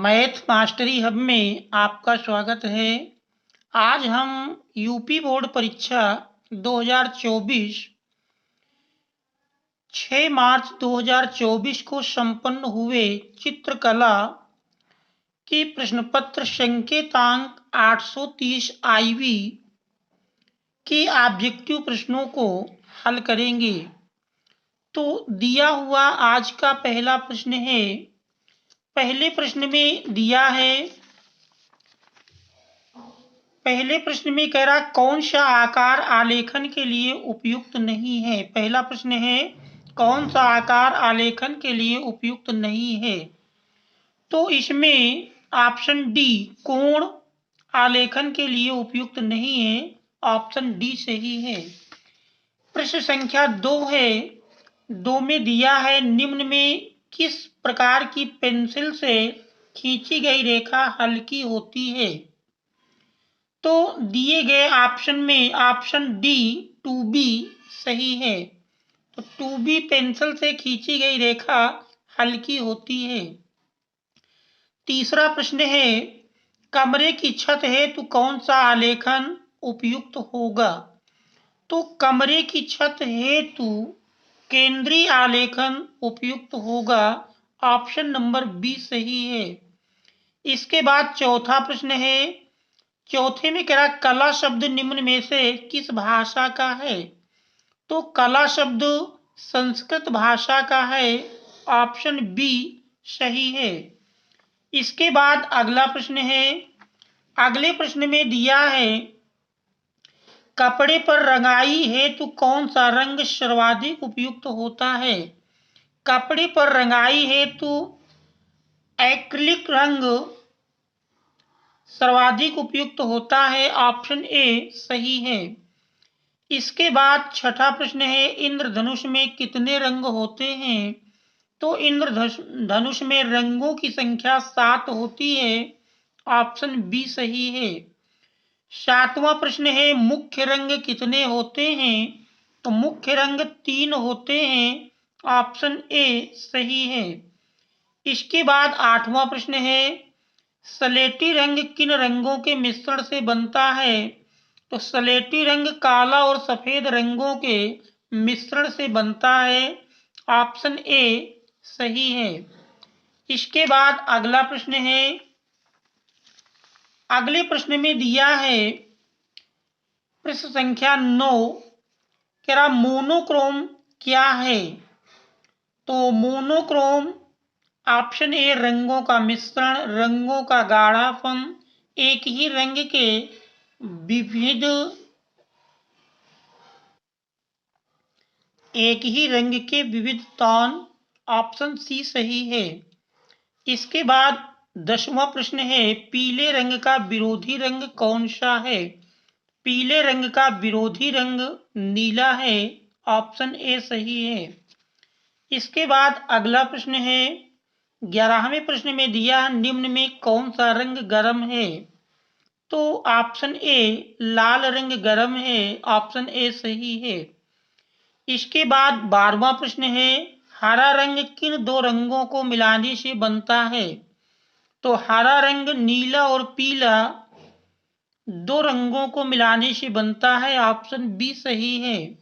Math mastery hub में आपका स्वागत है। आज हम यूपी बोर्ड परीक्षा 2024 6 मार्च 2024 को संपन्न हुए चित्रकला की प्रश्नपत्र संकेतांक 830 आईवी के ऑब्जेक्टिव प्रश्नों को हल करेंगे। तो दिया हुआ आज का पहला प्रश्न है। पहले प्रश्न में दिया है, पहले प्रश्न में कह रहा कौन सा आकार आलेखन के लिए उपयुक्त नहीं है। पहला प्रश्न है कौन सा आकार आलेखन के लिए उपयुक्त नहीं है। तो इसमें ऑप्शन डी कोण आलेखन के लिए उपयुक्त नहीं है। ऑप्शन डी सही है। प्रश्न संख्या 2 है। 2 में दिया है निम्न में किस प्रकार की पेंसिल से खींची गई रेखा हल्की होती है। तो दिए गए ऑप्शन में ऑप्शन डी 2B सही है। तो 2B पेंसिल से खींची गई रेखा हल्की होती है। तीसरा प्रश्न है कमरे की छत है तो कौन सा आलेखन उपयुक्त होगा। तो कमरे की छत हेतु केंद्रीय आलेखन उपयुक्त होगा। ऑप्शन नंबर बी सही है। इसके बाद चौथा प्रश्न है। चौथे में कह रहा कला शब्द निम्न में से किस भाषा का है। तो कला शब्द संस्कृत भाषा का है। ऑप्शन बी सही है। इसके बाद अगला प्रश्न है। अगले प्रश्न में दिया है कपड़े पर रंगाई है तो कौन सा रंग सर्वाधिक उपयुक्त होता है। कपड़े पर रंगाई है तो एक्रिलिक रंग सर्वाधिक उपयुक्त होता है। ऑप्शन ए सही है। इसके बाद छठा प्रश्न है इंद्रधनुष में कितने रंग होते हैं। तो इंद्रधनुष में रंगों की संख्या 7 होती है। ऑप्शन बी सही है। सातवां प्रश्न है मुख्य रंग कितने होते हैं। तो मुख्य रंग 3 होते हैं। ऑप्शन ए सही है। इसके बाद आठवां प्रश्न है सलेटी रंग किन रंगों के मिश्रण से बनता है। तो सलेटी रंग काला और सफेद रंगों के मिश्रण से बनता है। ऑप्शन ए सही है। इसके बाद अगला प्रश्न है। अगले प्रश्न में दिया है प्रश्न संख्या 9 कह रहा मोनोक्रोम क्या है। तो मोनोक्रोम ऑप्शन ए रंगों का मिश्रण, रंगों का गाढ़ापन, एक ही रंग के विविध टोन। ऑप्शन सी सही है। इसके बाद 10वां प्रश्न है पीले रंग का विरोधी रंग कौन सा है। पीले रंग का विरोधी रंग नीला है। ऑप्शन ए सही है। इसके बाद अगला प्रश्न है 11वें प्रश्न में दिया निम्न में कौन सा रंग गर्म है। तो ऑप्शन ए लाल रंग गर्म है। ऑप्शन ए सही है। इसके बाद 12वां प्रश्न है हरा रंग किन दो रंगों को मिलाने से बनता है। तो हरा रंग नीला और पीला दो रंगों को मिलाने से बनता है। ऑप्शन बी सही है।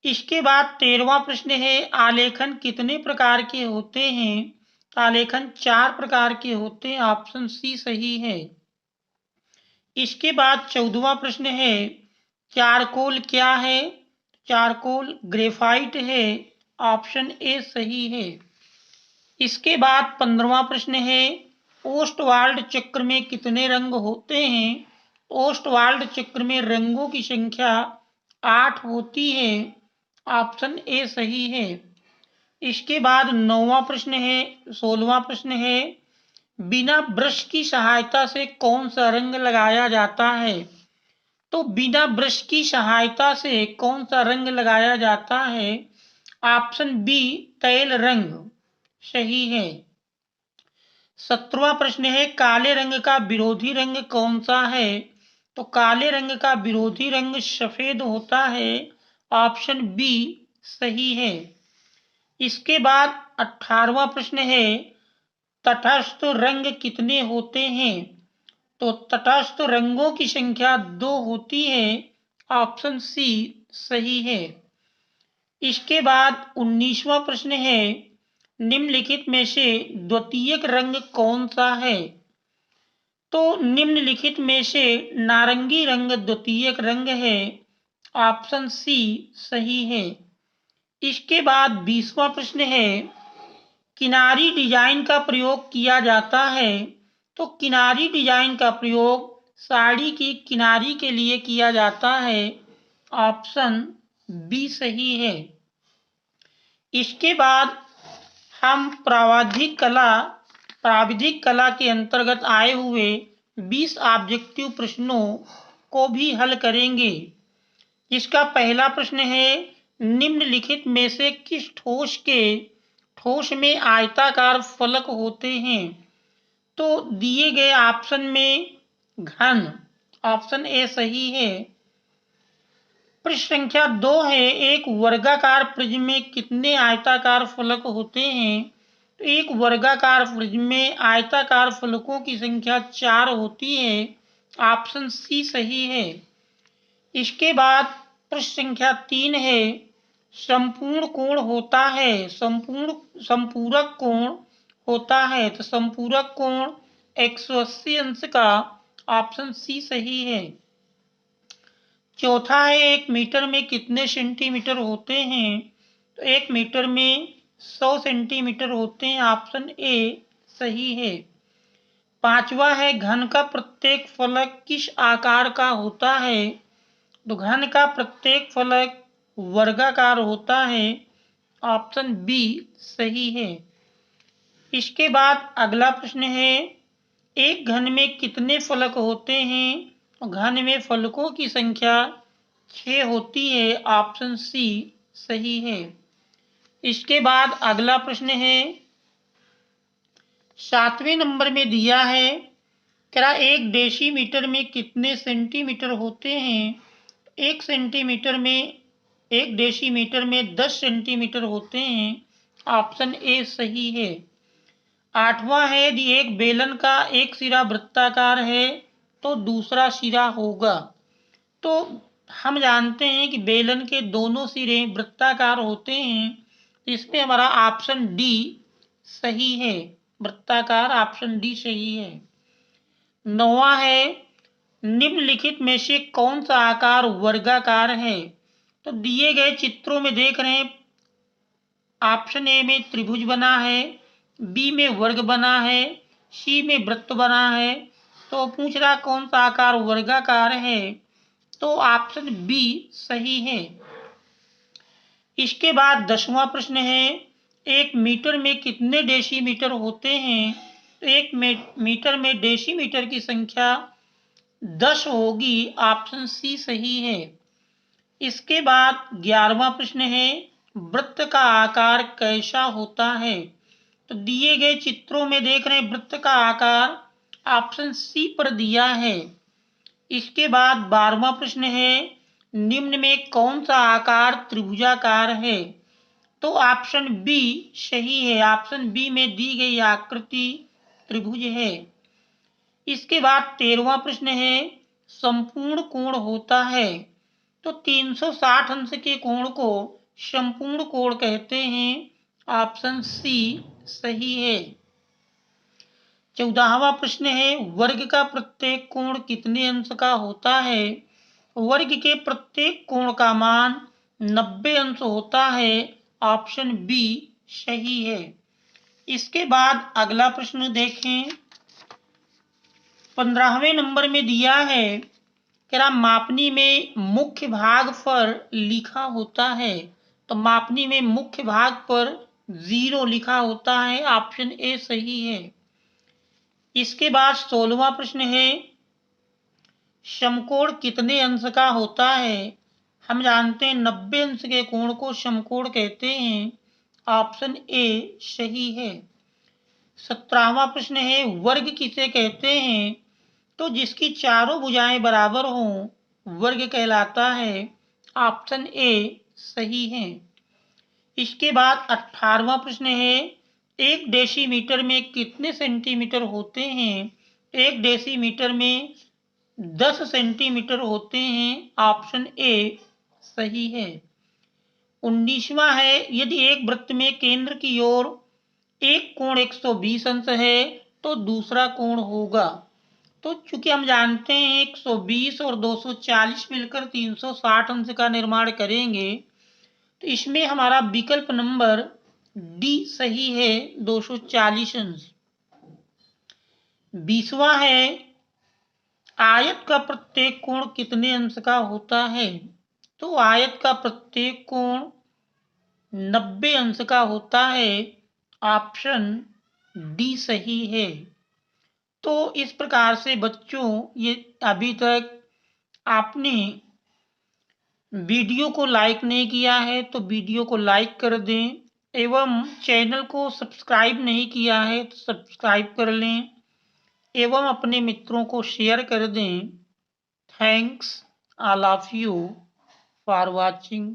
इसके बाद 13वां प्रश्न है आलेखन कितने प्रकार के होते हैं। आलेखन 4 प्रकार के होते हैं। ऑप्शन सी सही है। इसके बाद 14वां प्रश्न है चारकोल क्या है। चारकोल ग्रेफाइट है। ऑप्शन ए सही है। इसके बाद 15वां प्रश्न है ओस्टवाल्ड चक्र में कितने रंग होते हैं। ओस्टवाल्ड चक्र में रंगों की संख्या 8 होती है। ऑप्शन ए सही है। इसके बाद 9वां प्रश्न है 16वां प्रश्न है बिना ब्रश की सहायता से कौन सा रंग लगाया जाता है। तो बिना ब्रश की सहायता से कौन सा रंग लगाया जाता है। ऑप्शन बी तैल रंग सही है। 17वां प्रश्न है काले रंग का विरोधी रंग कौन सा है। तो काले रंग का विरोधी रंग सफेद होता है। ऑप्शन बी सही है। इसके बाद 18वां प्रश्न है तटस्थ रंग कितने होते हैं? तो तटस्थ रंगों की संख्या 2 होती है। ऑप्शन सी सही है। इसके बाद 19वां प्रश्न है, निम्नलिखित में से द्वितीयक रंग कौन सा है? तो निम्नलिखित में से नारंगी रंग द्वितीयक रंग है। ऑप्शन सी सही है। इसके बाद 20वां प्रश्न है, किनारी डिजाइन का प्रयोग किया जाता है। तो किनारी डिजाइन का प्रयोग साड़ी की किनारी के लिए किया जाता है। ऑप्शन बी सही है। इसके बाद हम प्राविधिक कला के अंतर्गत आए हुए 20 ऑब्जेक्टिव प्रश्नों को भी हल करेंगे। इसका पहला प्रश्न है, निम्नलिखित में से किस ठोस में आयताकार फलक होते हैं? तो दिए गए ऑप्शन में घन, ऑप्शन ए सही है। प्रश्न संख्या 2 है, एक वर्गाकार प्रिज्म में कितने आयताकार फलक होते हैं? तो एक वर्गाकार प्रिज्म में आयताकार फलकों की संख्या 4 होती है। ऑप्शन सी सही है। इसके बाद प्रश्न संख्या 3 है, संपूर्ण कोण होता है, संपूरक कोण होता है। तो संपूरक कोण 180 अंश का। ऑप्शन सी सही है। चौथा है, 1 मीटर में कितने सेंटीमीटर होते हैं? तो 1 मीटर में 100 सेंटीमीटर होते हैं। ऑप्शन ए सही है। पांचवा है, घन का प्रत्येक फलक किस आकार का होता है? तो घन का प्रत्येक फलक वर्गाकार होता है। ऑप्शन बी सही है। इसके बाद अगला प्रश्न है, एक घन में कितने फलक होते हैं? घन में फलकों की संख्या 6 होती है। ऑप्शन सी सही है। इसके बाद अगला प्रश्न है, 7वें नंबर में दिया है, क्या 1 डेसीमीटर में कितने सेंटीमीटर होते हैं? 1 डेसीमीटर में 10 सेंटीमीटर होते हैं। ऑप्शन ए सही है। 8वां है, यदि एक बेलन का एक सिरा वृत्ताकार है तो दूसरा सिरा होगा। तो हम जानते हैं कि बेलन के दोनों सिरे वृत्ताकार होते हैं। इसमें हमारा ऑप्शन डी सही है, वृत्ताकार। ऑप्शन डी सही है। 9वां है, निम्नलिखित में से कौन सा आकार वर्गाकार है? तो दिए गए चित्रों में देख रहे हैं, ऑप्शन ए में त्रिभुज बना है, बी में वर्ग बना है, सी में वृत्त बना है। तो पूछ रहा कौन सा आकार वर्गाकार है? तो ऑप्शन बी सही है। इसके बाद 10वां प्रश्न है, 1 मीटर में कितने डेसीमीटर होते हैं? तो 1 मीटर में डेसीमीटर की संख्या 10 होगी। ऑप्शन सी सही है। इसके बाद 11वां प्रश्न है, वृत्त का आकार कैसा होता है? तो दिए गए चित्रों में देख रहे हैं वृत्त का आकार ऑप्शन सी पर दिया है। इसके बाद 12वां प्रश्न है, निम्न में कौन सा आकार त्रिभुजाकार है? तो ऑप्शन बी सही है। ऑप्शन बी में दी गई आकृति त्रिभुज है। इसके बाद 13वां प्रश्न है, संपूर्ण कोण होता है। तो 360 अंश के कोण को संपूर्ण कोण कहते हैं। ऑप्शन सी सही है। 14वां प्रश्न है, वर्ग का प्रत्येक कोण कितने अंश का होता है? वर्ग के प्रत्येक कोण का मान 90 अंश होता है। ऑप्शन बी सही है। इसके बाद अगला प्रश्न देखें, 15वें नंबर में दिया है, क्या मापनी में मुख्य भाग पर लिखा होता है? तो मापनी में मुख्य भाग पर 0 लिखा होता है। ऑप्शन ए सही है। इसके बाद 16वां प्रश्न है, समकोण कितने अंश का होता है? हम जानते हैं 90 अंश के कोण को समकोण कहते हैं। ऑप्शन ए सही है। 17वां प्रश्न है, वर्ग किसे कहते हैं? तो जिसकी चारों भुजाएं बराबर हों वर्ग कहलाता है। ऑप्शन ए सही है। इसके बाद 18वां प्रश्न है, 1 डेसीमीटर में कितने सेंटीमीटर होते हैं? 1 डेसीमीटर में 10 सेंटीमीटर होते हैं। ऑप्शन ए सही है। 19वां है, यदि एक वृत्त में केंद्र की ओर एक कोण 120 अंश है तो दूसरा कोण होगा। तो चूंकि हम जानते हैं 120 और 240 मिलकर 360 अंश का निर्माण करेंगे, तो इसमें हमारा विकल्प नंबर डी सही है, 240 अंश। 20वां है, आयत का प्रत्येक कोण कितने अंश का होता है? तो आयत का प्रत्येक कोण 90 अंश का होता है। ऑप्शन डी सही है। तो इस प्रकार से बच्चों, ये अभी तक आपने वीडियो को लाइक नहीं किया है तो वीडियो को लाइक कर दें, एवं चैनल को सब्सक्राइब नहीं किया है तो सब्सक्राइब कर लें, एवं अपने मित्रों को शेयर कर दें। Thanks all of you for watching.